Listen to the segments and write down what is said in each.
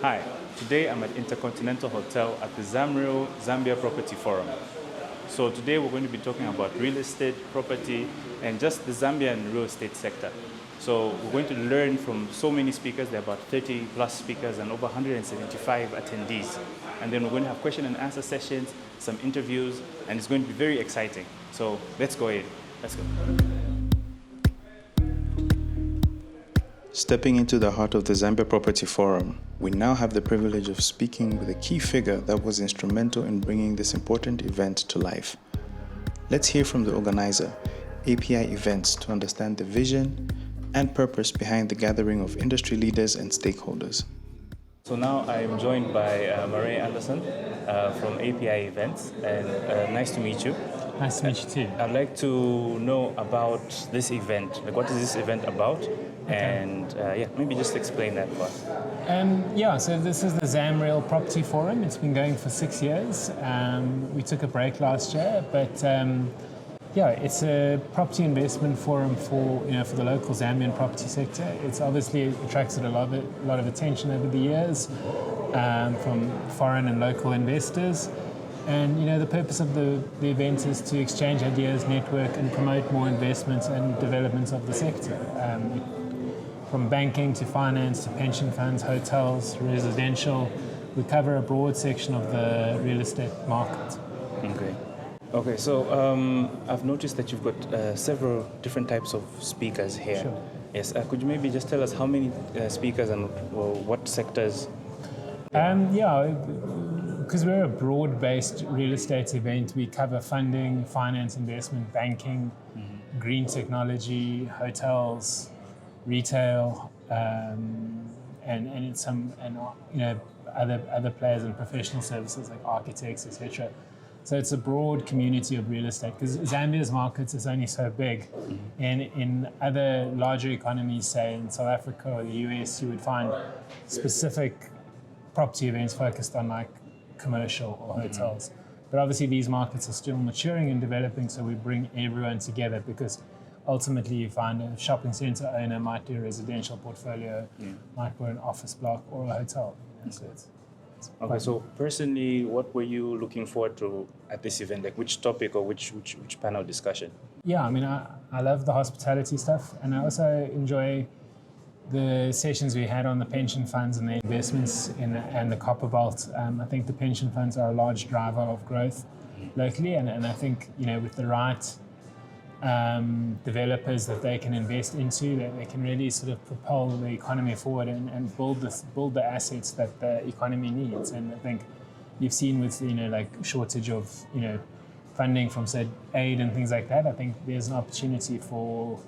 Hi, today I'm at Intercontinental Hotel at the ZamREAL Zambia Property Forum. So today we're going to be talking about real estate, property, and just the Zambian real estate sector. So we're going to learn from so many speakers. There are about 30 plus speakers and over 175 attendees. And then we're going to have question and answer sessions, some interviews, and it's going to be very exciting. So let's go in. Let's go. Stepping into the heart of the Zambia Property Forum, we now have the privilege of speaking with a key figure that was instrumental in bringing this important event to life. Let's hear from the organizer, API Events, to understand the vision and purpose behind the gathering of industry leaders and stakeholders. So now I am joined by Marie Anderson from API Events, and nice to meet you. Nice to meet you too. I'd like to know about this event. Like, what is this event about? Okay. And maybe just explain that for us. So this is the ZamREAL Property Forum. It's been going for 6 years. We took a break last year, but it's a property investment forum for the local Zambian property sector. It's obviously attracted a lot of attention over the years from foreign and local investors. And the purpose of the event is to exchange ideas, network, and promote more investments and developments of the sector. From banking to finance to pension funds, hotels, residential, we cover a broad section of the real estate market. Okay, so I've noticed that you've got several different types of speakers here. Sure. Yes, could you maybe just tell us how many speakers and what sectors? Because we're a broad-based real estate event, we cover funding, finance, investment, banking, green technology, hotels, retail, other players in professional services like architects, etc. So it's a broad community of real estate because Zambia's markets is only so big. And in other larger economies, say in South Africa or the US, you would find specific property events focused on like commercial or hotels. But obviously these markets are still maturing and developing, so we bring everyone together because ultimately you find a shopping center owner might do a residential portfolio, might do an office block or a hotel. Okay, so personally, what were you looking forward to at this event? Like which topic or which panel discussion? Yeah, I mean, I love the hospitality stuff, and I also enjoy the sessions we had on the pension funds and the investments and the copper belt. I think the pension funds are a large driver of growth locally, and I think with the right developers that they can invest into, that they can really sort of propel the economy forward and build the assets that the economy needs. And I think you've seen with like shortage of funding from said aid and things like that. I think there's an opportunity for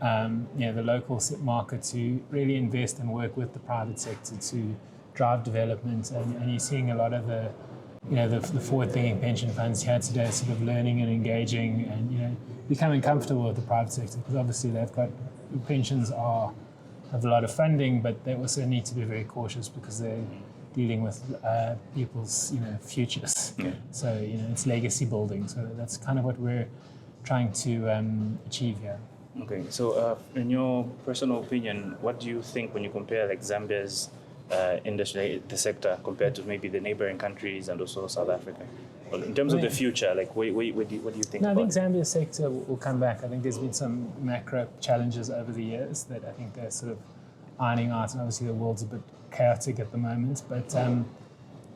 the local market to really invest and work with the private sector to drive development. And you're seeing a lot of the forward-thinking pension funds here today sort of learning and engaging and becoming comfortable with the private sector, because obviously they've got pensions have a lot of funding, but they also need to be very cautious because they're dealing with people's futures. So it's legacy building. So that's kind of what we're trying to achieve here. Okay, so in your personal opinion, what do you think when you compare like Zambia's industry, the sector, compared to maybe the neighboring countries and also South Africa? Well, in terms of the future, like what do you think? No, I think Zambia's sector will come back. I think there's been some macro challenges over the years that I think they're sort of ironing out, and obviously the world's a bit chaotic at the moment. But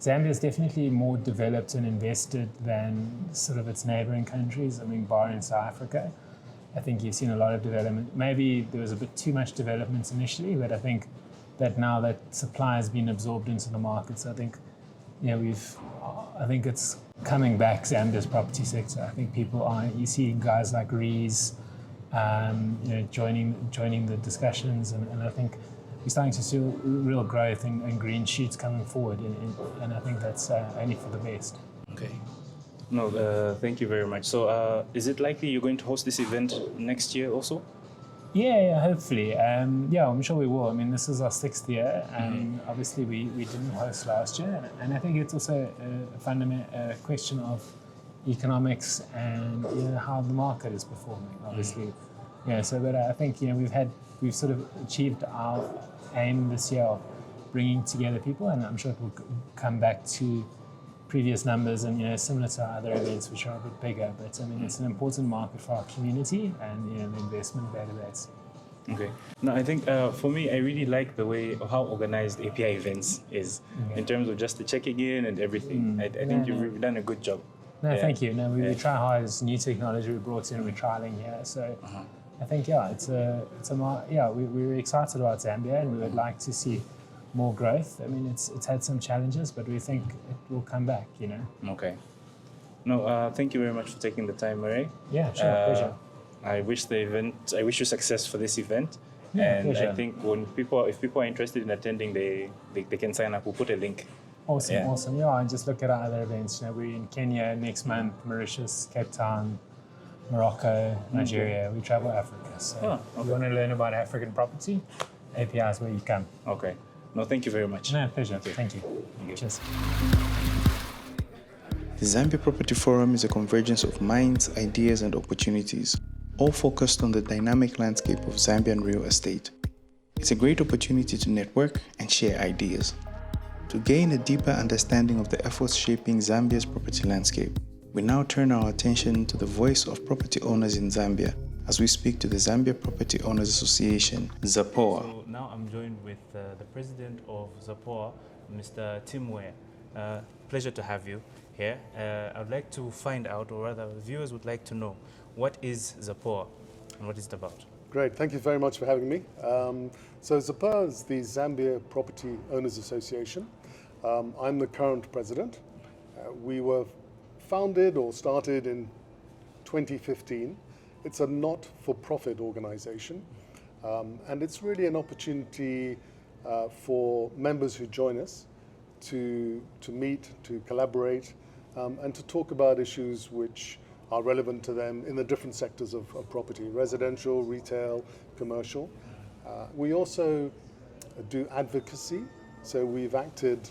Zambia is definitely more developed and invested than sort of its neighboring countries. I mean, bar in South Africa, I think you've seen a lot of development. Maybe there was a bit too much development initially, but I think that now that supply has been absorbed into the markets, I think I think it's coming back, Zambia's property sector. I think you see guys like REIT joining the discussions, and I think we're starting to see real growth and green shoots coming forward, and I think that's only for the best. Okay. No, thank you very much. So is it likely you're going to host this event next year also? Yeah, hopefully. I'm sure we will. I mean, this is our 6th year. Obviously, we didn't host last year. And I think it's also a fundamental question of economics and how the market is performing, obviously. But I think we've sort of achieved our aim this year of bringing together people, and I'm sure it will come back to previous numbers and similar to our other events which are a bit bigger. But I mean, it's an important market for our community and the investment database. Okay. No, I think for me, I really like the way how organized API events is in terms of just the checking in and everything. I think you've done a good job. No, thank you. No, we try hard. It's new technology we brought in. We're trialing here, so I think we're excited about Zambia, and we would like to see more growth. I mean, it's had some challenges, but we think it will come back. Okay. No, thank you very much for taking the time, Murray. Yeah, sure, pleasure. I wish you success for this event. Yeah, and pleasure. I think if people are interested in attending, they can sign up. We'll put a link. Awesome. Yeah, and just look at our other events. We're in Kenya next month, Mauritius, Cape Town, Morocco, Nigeria. We travel Africa. So if you want to learn about African property, API is where you come. Okay. No, thank you very much. No, pleasure. Thank you. Cheers. The Zambia Property Forum is a convergence of minds, ideas, and opportunities, all focused on the dynamic landscape of Zambian real estate. It's a great opportunity to network and share ideas. To gain a deeper understanding of the efforts shaping Zambia's property landscape, we now turn our attention to the voice of property owners in Zambia as we speak to the Zambia Property Owners Association, ZAPOA. So now I'm joined with the president of ZAPOA, Mr. Tim Ware. Pleasure to have you here. I'd like to find out, or rather viewers would like to know, what is ZAPOA and what is it about? Great, thank you very much for having me. So ZAPOA is the Zambia Property Owners Association. I'm the current president. We were founded or started in 2015. It's a not-for-profit organization, and it's really an opportunity for members who join us to meet, to collaborate, and to talk about issues which are relevant to them in the different sectors of property: residential, retail, commercial. We also do advocacy, so we've acted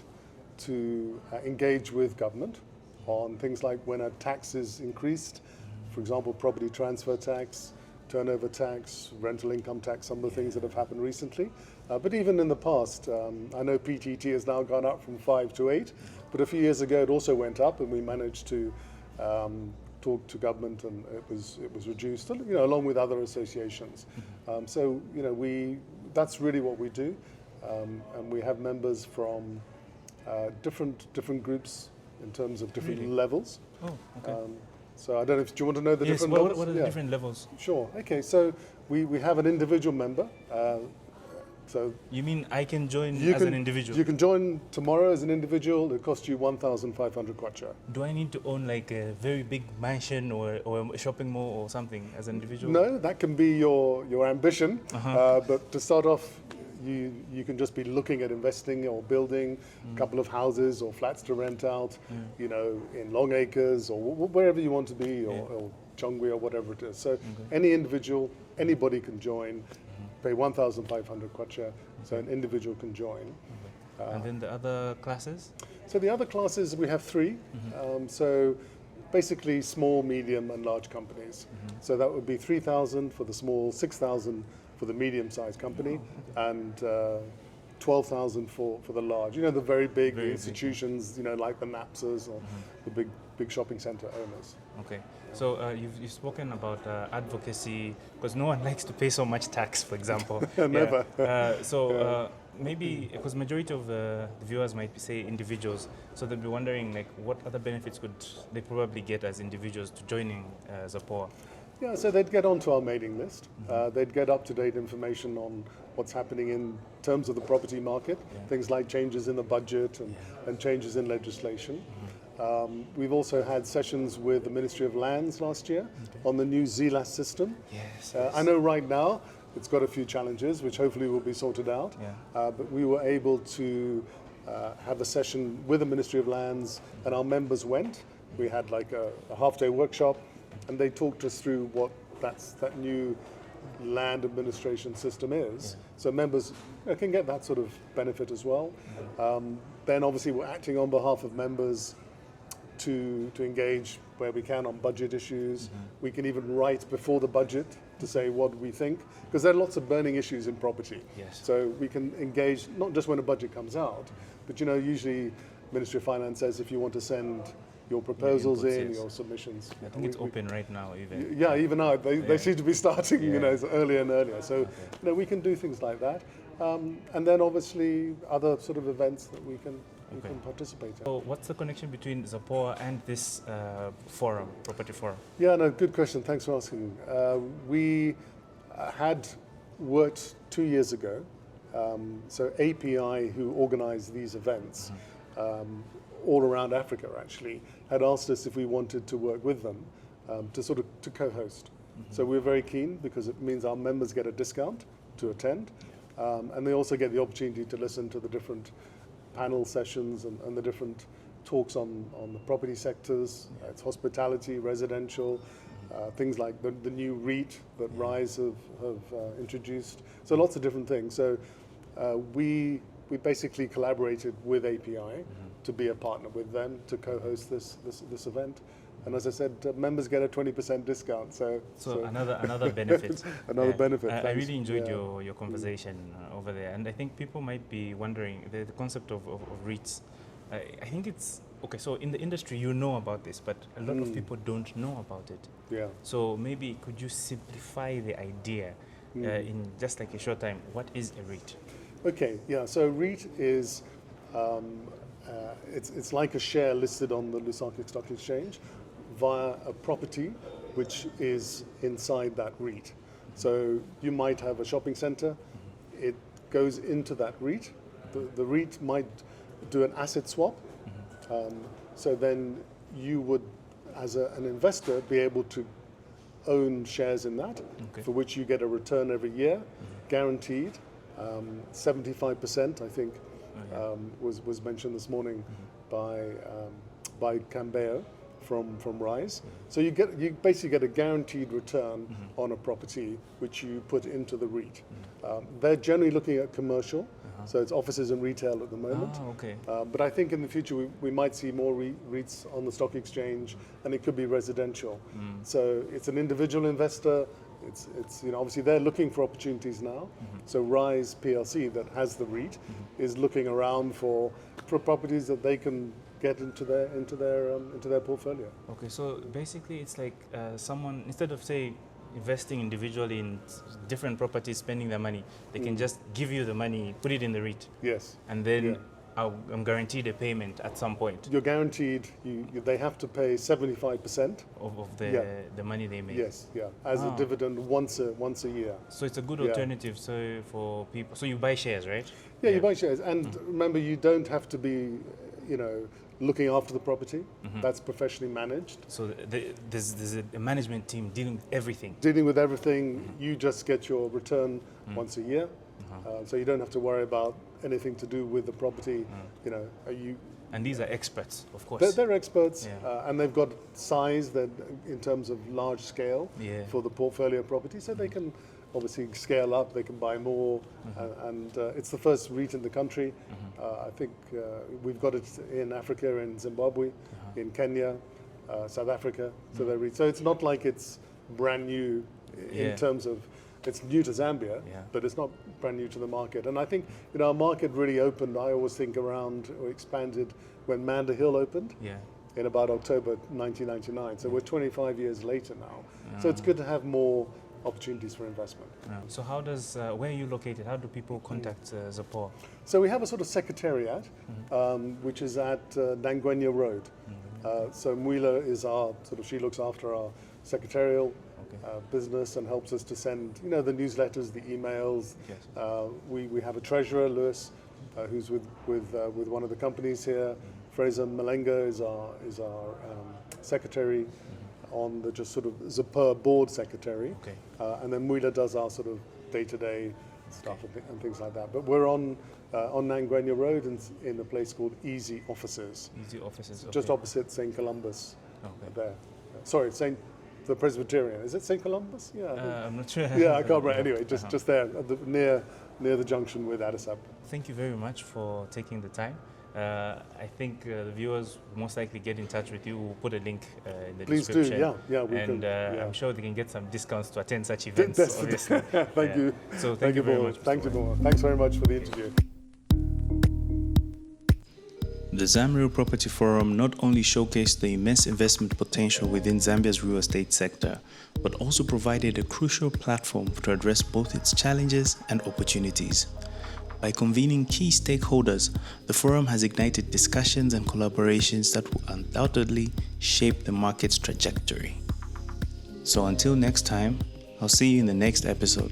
to engage with government on things like when a tax is increased, for example, property transfer tax, turnover tax, rental income tax, some of the things that have happened recently. But even in the past, I know PTT has now gone up from 5 to 8, but a few years ago it also went up, and we managed to talk to government, and it was reduced, along with other associations. So that's really what we do, and we have members from different groups in terms of different levels. Oh, okay. So I don't know if do you want to know the different levels? What are the different levels? Sure. Okay. So we have an individual member. So you mean I can join as an individual? You can join tomorrow as an individual. It costs you 1,500 kwacha. Do I need to own like a very big mansion or a shopping mall or something as an individual? No, that can be your ambition. But to start off, you can just be looking at investing or building a couple of houses or flats to rent out, in Long Acres or wherever you want to be, or Chongwe or whatever it is. So any individual, anybody can join. Pay 1,500 kwacha, so an individual can join. And then the other classes? So the other classes, we have 3. So basically small, medium and large companies. So that would be 3,000 for the small, 6,000 for the medium-sized company, and 12,000 for the large. The very big institutions, like the NAPSAs or the big shopping center owners. Okay. So you've spoken about advocacy, because no one likes to pay so much tax, for example. Never. Maybe, because majority of the viewers might say individuals, so they'll be wondering what other benefits could they probably get as individuals to joining ZAPOA? Yeah, so they'd get onto our mailing list. They'd get up-to-date information on what's happening in terms of the property market, things like changes in the budget and changes in legislation. We've also had sessions with the Ministry of Lands last year on the new ZLAS system. Yes. I know right now it's got a few challenges, which hopefully will be sorted out. But we were able to have a session with the Ministry of Lands, and our members went. We had like a half-day workshop, and they talked us through what that new land administration system is. So members can get that sort of benefit as well. Then obviously we're acting on behalf of members to engage where we can on budget issues. We can even write before the budget to say what we think, because there are lots of burning issues in property. Yes. So we can engage not just when a budget comes out, but usually Ministry of Finance says if you want to send your proposals inputs, in, yes. your submissions. I think it's open right now even. Yeah, even now they seem to be starting, earlier and earlier. So we can do things like that, and then obviously other sort of events that we can participate in. So what's the connection between ZAPOA and this forum, property forum? Yeah, no, good question. Thanks for asking. We had worked 2 years ago. So API, who organise these events all around Africa, actually, had asked us if we wanted to work with them to co-host. So we're very keen because it means our members get a discount to attend, and they also get the opportunity to listen to the different panel sessions and the different talks on the property sectors. It's hospitality, residential, things like the new REIT that RISE have introduced. So lots of different things. So we basically collaborated with API to be a partner with them to co-host this event. And as I said, members get a 20% discount. So another benefit. Another benefit. I really enjoyed your conversation over there, and I think people might be wondering the concept of REITs. I think it's okay. So in the industry, you know about this, but a lot of people don't know about it. Yeah. So maybe could you simplify the idea in just like a short time? What is a REIT? Okay. Yeah. So REIT is it's like a share listed on the Lusaka Stock Exchange via a property which is inside that REIT. So you might have a shopping center, it goes into that REIT. The REIT might do an asset swap. So then you would, as an investor, be able to own shares in that, for which you get a return every year, guaranteed. 75%, I think, was mentioned this morning by Cambeo from RISE. So you basically get a guaranteed return on a property which you put into the REIT. They're generally looking at commercial, so it's offices and retail at the moment. But I think in the future we might see more REITs on the stock exchange, and it could be residential. So it's an individual investor. It's obviously they're looking for opportunities now. So RISE PLC, that has the REIT, is looking around for properties that they can get into their portfolio. Okay, so basically it's like someone, instead of say investing individually in different properties, spending their money, they can just give you the money, put it in the REIT. Yes. And then I'm guaranteed a payment at some point. You're guaranteed. They have to pay 75% of the money they make. Yes, as a dividend once a year. So it's a good alternative. So for people, so you buy shares, right? Yeah, you buy shares, and remember, you don't have to be, looking after the property. That's professionally managed. So there's a management team dealing with everything. Dealing with everything. You just get your return once a year. So you don't have to worry about anything to do with the property. And these are experts, of course. They're experts, and they've got size that in terms of large scale for the portfolio property, so they can obviously scale up. They can buy more, and it's the first REIT in the country. I think we've got it in Africa, in Zimbabwe, in Kenya, South Africa. So it's not like it's brand new in terms of. It's new to Zambia, but it's not brand new to the market. And I think our market really opened, I always think, around or expanded when Manda Hill opened in about October 1999. So we're 25 years later now. So it's good to have more opportunities for investment. So how does, where are you located? How do people contact ZAPOA? So we have a sort of secretariat, which is at Nangwenya Road. So Mwila is she looks after our secretarial business and helps us to send, the newsletters, the emails. We have a treasurer, Lewis, who's with one of the companies here. Fraser Malenga is our secretary, on the just sort of ZAPOA board secretary. And then Mwila does our sort of day-to-day stuff and things like that. But we're on Nangwenya Road in a place called Easy Offices. Easy Offices. Just opposite St. Columbus. There. Sorry, the Presbyterian. Is it St. Columbus? Yeah. I'm not sure. Yeah, I can't remember. Anyway, just there, near near the junction with Addis Ababa. Thank you very much for taking the time. I think the viewers will most likely get in touch with you. We'll put a link in the Please description. do, yeah, we and could. Yeah. I'm sure they can get some discounts to attend such events. That's Obviously. Thank you. So thank you very much. Thank you, Moore. Thanks very much for the interview. The ZamREAL Property Forum not only showcased the immense investment potential within Zambia's real estate sector, but also provided a crucial platform to address both its challenges and opportunities. By convening key stakeholders, the forum has ignited discussions and collaborations that will undoubtedly shape the market's trajectory. So until next time, I'll see you in the next episode.